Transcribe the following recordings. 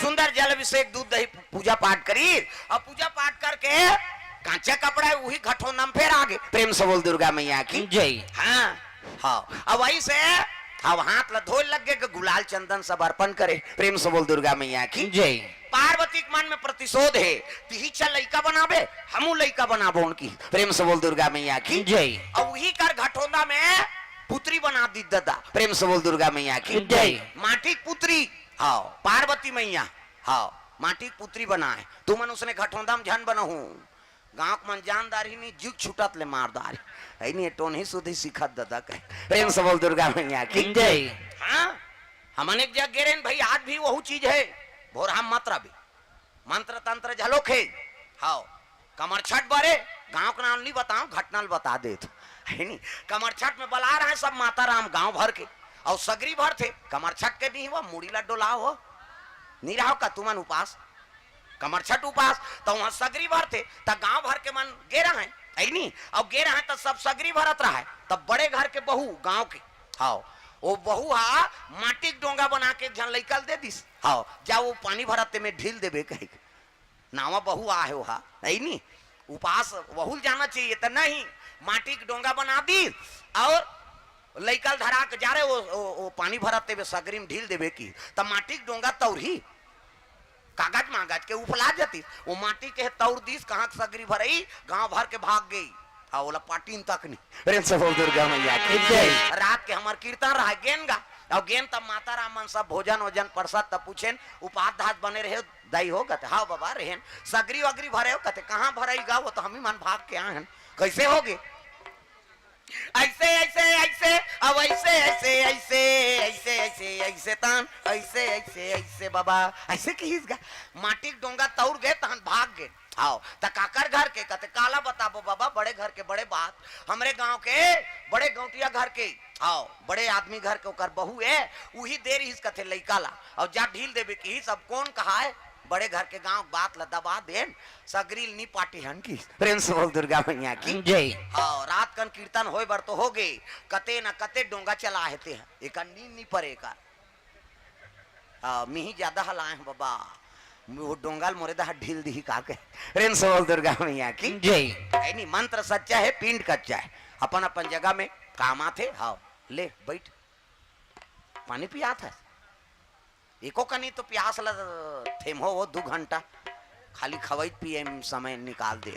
सुंदर जल अभिषेक दूध दही पूजा पाठ करी और पूजा पाठ करके कांचा कपड़ा है वही घटोंदम फिर आगे प्रेम से बोल दुर्गा मैया की जय। हाँ हाँ अब वही से अब हाथ ला धोल लग गए गुलाल चंदन सब अर्पण करे प्रेम से बोल दुर्गा मैया की जय। पार्वती के मन में प्रतिशोध है तिही चल लइका बनाबे हमू लइका बनाबो उनकी प्रेम से बोल दुर्गा मैया की जय। और वही कर घटोंदा में पुत्री बना दी दादा प्रेम से बोल दुर्गा मैया की जय। माटी पुत्री हाँ पार्वती मैया हाँ माटी पुत्री बनाए तू मन उसने घटोंदा में झन बनहू गांव मन जानदारी नहीं जुग छुटत ले मारदारी है नहीं टोन ही सुधी सिखत दादा कहे प्रेम से बोल दुर्गा मैया की जय। हाँ हम अनेक जगह गिरेन भाई आज भी वही चीज है भोर हम मात्रा भी मंत्र तंत्र झलोक है हाँ कमर छठ बारे गांव का नाम नहीं बताओ घटना बता दे तो है नहीं कमर छठ में बला रहे सब माता राम गांव भर के और सगरी भर थे कमर छठ के नहीं हुआ मुड़ी लड्डू लाओ हो नहीं रहो का तुमन उपास कमर छठ उपास तो वहां सगरी भर थे तब गांव भर के मन गे रहे है नहीं अब गे रहे तो सब सगरी भरत रहा है तब बड़े घर के बहू गांव के हाँ वो बहू हा माटी डोंगा बना के जन लइकल दे दिस हाँ जा वो पानी भरते में ढील देबे कहे नावा बहू आहे हो हा नहीं उपास बहुल जाना चाहिए तो नहीं माटी के डोंगा बना दी और लइकल धरा के जा रहे वो पानी भरते हुए सगरी में ढील देबे की तब माटी के डोंगा तौरी कागज मागज के उपला जाती वो माटी के तौर दिस कहाँ सगरी भरई गांव भर के भाग गई हाँ बोला पाटीन तक नहीं प्रेम से बोल दुर्गा मैया की जय। रात के हमार कीर्तन रहा गेन गा और गेन तब माता रामन सब भोजन वोजन प्रसाद तब पूछे उपास धास बने रहे दही हो कहते हाँ बाबा रहेन सगरी वगरी भरे हो कहते कहाँ भरई गा वो तो हम ही मन भाग के आए कैसे हो गए ऐसे ऐसे ऐसे अब ऐसे ऐसे ऐसे ऐसे ऐसे ऐसे तान ऐसे ऐसे ऐसे बाबा ऐसे कहीस गा माटी डोंगा तौर गए तहन भाग गए आओ त काकर घर के कहते काला बताबो बाबा बड़े घर के बड़े बात हमरे गांव के बड़े गौटिया घर के आओ बड़े आदमी घर के ओकर बहू है वही देर हिस कथे लइकाला और जा ढील देबे की सब कौन कहा है बड़े घर के गांव बात ला दबा देन सगरील नी पाटी हन की प्रेम से बोल दुर्गा मैया की जय। हाँ रात कन कीर्तन होए बर तो हो गए कते न कते डोंगा चला हेते हैं एक नींद नहीं पड़े का मिही ज्यादा हलाए हैं बाबा वो डोंगाल मोरे दा ढील दी का के प्रेम से बोल दुर्गा मैया की जय। नहीं मंत्र सच्चा है पिंड कच्चा है अपन अपन जगह में कामा थे हाँ ले बैठ पानी पिया था एको कनी तो प्यास ल थेम हो वो 2 घंटा खाली खवैत पिए समय निकाल दे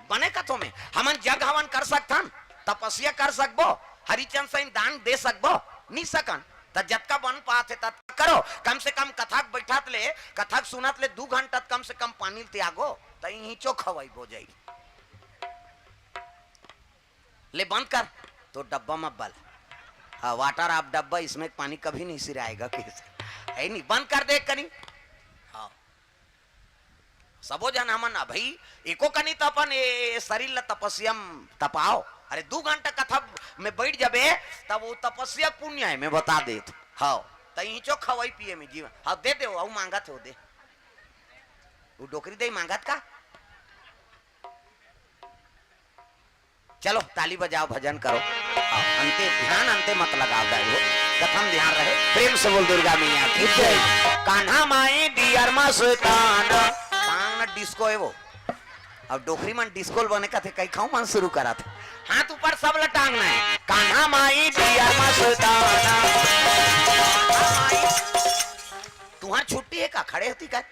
बने कथो में हमन जग हवन कर सकथन तपस्या कर सकबो हरिचंद सैन दान दे सकबो नहीं सकन त जतका बन पाते तत करो कम से कम कथक बैठात ले कथक सुनत ले 2 घंटा कम से कम पानी त्यागो त ही चो खवई हो जाई ले बंद कर तो डब्बा में बल वाटर आप डब्बा इसमें पानी कभी नहीं सिराएगा कैसे है नहीं बंद कर दे कनी हाँ सबो जन हमन भाई एको कनी तो अपन शरीर ला तपस्या तपाओ अरे 2 घंटा कथा में बैठ जाबे तब वो तपस्या पुण्य है मैं बता दे हाँ तई चो खवाई पिए में जीवन हाँ दे दे वो मांगत हो दे वो डोकरी दे मांगत का चलो ताली बजाओ भजन करो अंते ध्यान अंते मत लगाओ हो कथम ध्यान रहे प्रेम से बोल दुर्गा मैया की जय। कान्हा माई डियर मस्ताना कान डिस्को है वो अब डोकरी मन डिस्को बने का थे कई खाऊं मन शुरू करा था हाथ ऊपर सब लटांगना है कान्हा माई डियर मस्ताना तुम्हारी छुट्टी है का खड़े होती का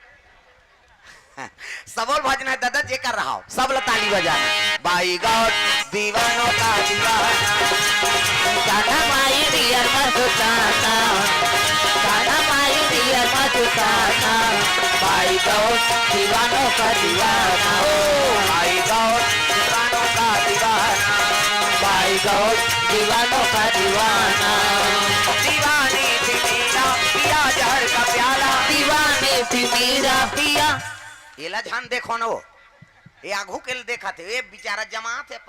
सबल भजना है दादा जे कर रहा हो सब ताली बजाना बाई गॉड दीवानों का दीवाना कान्हा माई डियर मस्ताना कान्हा माई डियर मस्ताना बाई गॉड दीवानों का दीवाना बाई गॉड दीवानों का दीवाना बाई गॉड दीवानों का दीवाना दीवानी थी मीरा पिया जहर का प्याला दीवानी थी मीरा पिया ये ला ध्यान देखो ना वो ये आगू के देखा थे ये बेचारा जमात है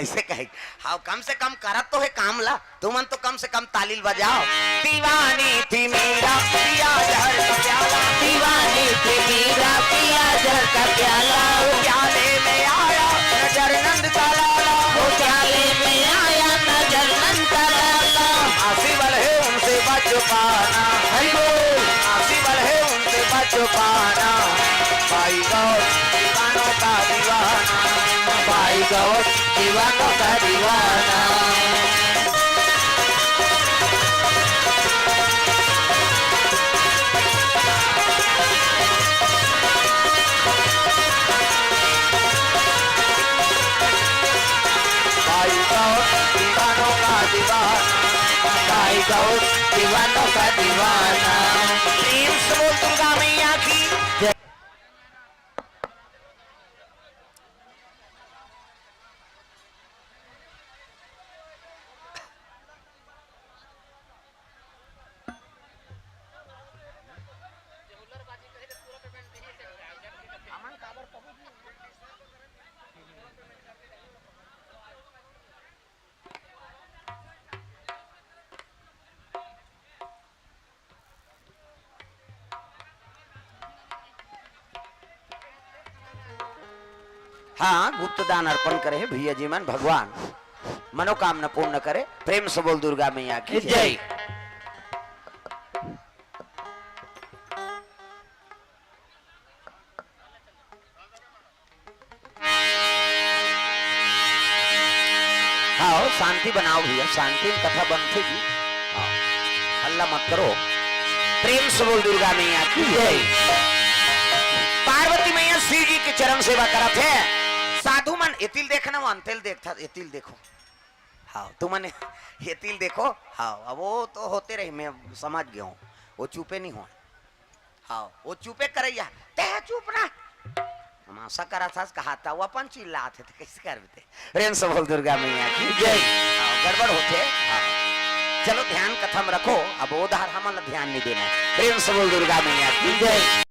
ऐसे कहे हाँ कम से कम करत तो है काम ला तुमन तो कम से कम तालील बजाओ दीवानी थी मेरा पिया जहर का प्याला दीवानी थी मेरा पिया जहर का प्याला वो प्याले में आया नजर नंद का लाला वो प्याले में आया नजर नंद का लाला आसिबल है उनसे बच पाना आसिबल और पाना, भाई गौर दीवानों का दीवाना, भाई गौर दीवानों का दीवाना। भाई गौर दीवानों का दीवाना, भाई गौर दीवानों का दीवाना। प्रेम से बोल दुर्गा मैया की जय। हाँ, गुप्त दान अर्पण करे भैया जी मन, भगवान मनोकामना पूर्ण करे। प्रेम से बोल दुर्गा मैया की जय। हाँ, शांति बनाओ भैया, शांति में कथा बनती जी। हल्ला मत करो। प्रेम से बोल दुर्गा मैया की जय। पार्वती मैया श्री जी के चरण सेवा करत है। साधु मन एतिल देखना, वो अंतिल देखता, एतिल देखो। हाँ, तुमने एतिल देखो। हाँ, अब वो तो होते रही, मैं समझ गया हूँ, वो चुपे नहीं हो। हाँ, वो चुपे करैया, ते चुप ना। हम आशा करा था, कहा था वो अपन चिल्लाते थे, कैसे कर देते। प्रेम से बोल दुर्गा मैया की जय। गड़बड़ होते। हाँ, चलो ध्यान कथम रखो, अब वो धार हमारा ध्यान नहीं देना। प्रेम से बोल दुर्गा मैया की जय।